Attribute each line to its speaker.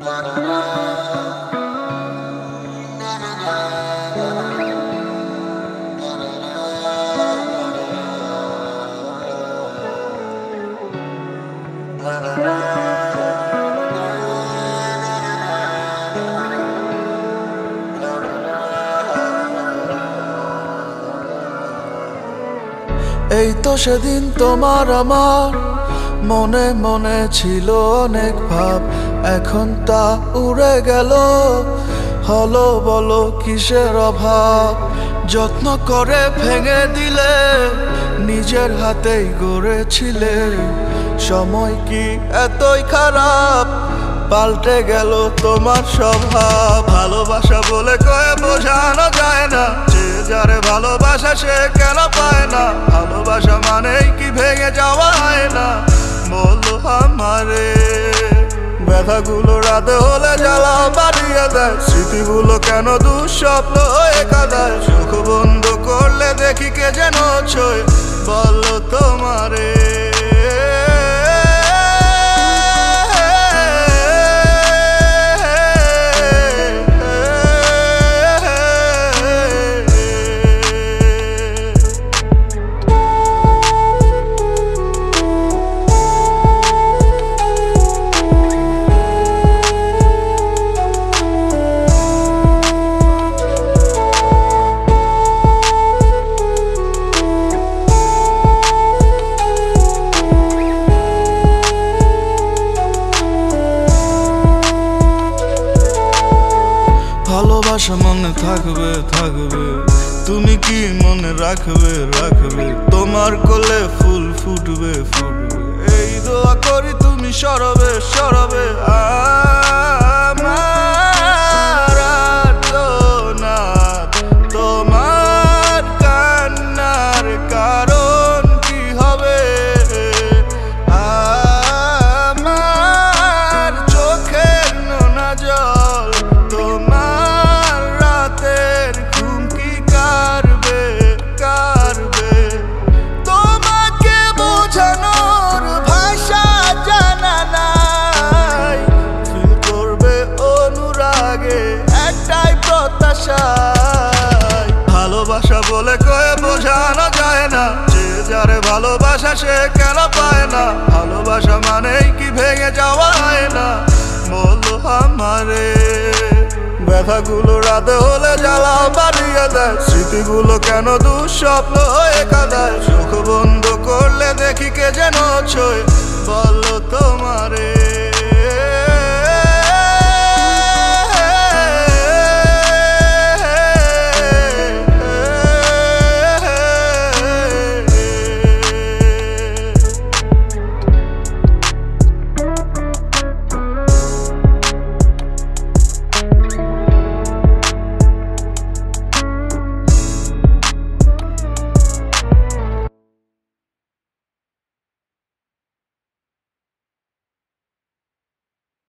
Speaker 1: এই তো সেদিন তোমার আমার মনে মনে ছিল অনেক ভাব, এখন তা উড়ে গেল। হলো বলো কিসের অভাব? যত্ন করে ভেঙে দিলে, নিজের হাতেই গড়েছিলে। সময় কি এতই খারাপ? পাল্টে গেল তোমার স্বভাব। ভালোবাসা বলে কয়ে বোঝানো যায় না, যে যারে ভালোবাসা সে কেন পায় না। ভালোবাসা মানেই কি ভেঙে যাওয়া হয় না? বলো আমারে। ব্যথাগুলো রাতে হলে জ্বালা বাড়িয়ে দেয়, স্মৃতিগুলো কেন দুঃস্বপ্ন হয়ে কাঁদায়। চোখ বন্ধ করলে দেখি কে যেন ছয়, বলো তোমারে। ভালোবাসা মনে থাকবে থাকবে, তুমি কি মনে রাখবে রাখবে? তোমার কোলে ফুল ফুটবে ফুটবে, এই দোয়া করি তুমি সরবে সরবে। আমার আর্তনাদ, তোমার কান্নার কারণ কি হবে? আমার চোখের নোনা জল, তোমার রাতের ঘুম কি কারবে কারবে? তোমাকে বোঝানোর ভাষা জানা নাই, ফিল করবে অনুরাগে একটাই প্রত্যাশা। ভালোবাসা বলে কয়ে বোঝানো যায় না, যে যারে ভালোবাসা সে কেন পায় না। ভালোবাসা মানেই কি ভেঙে যাওয়া হয় না? বলো আমারে। ব্যথাগুলো রাতে হলে জ্বালা বাড়িয়ে দেয়, স্মৃতিগুলো কেন দুঃস্বপ্ন হয়ে কাঁদায়। চোখ বন্ধ করলে দেখি কে যেন ছয়, বলো তোমারে।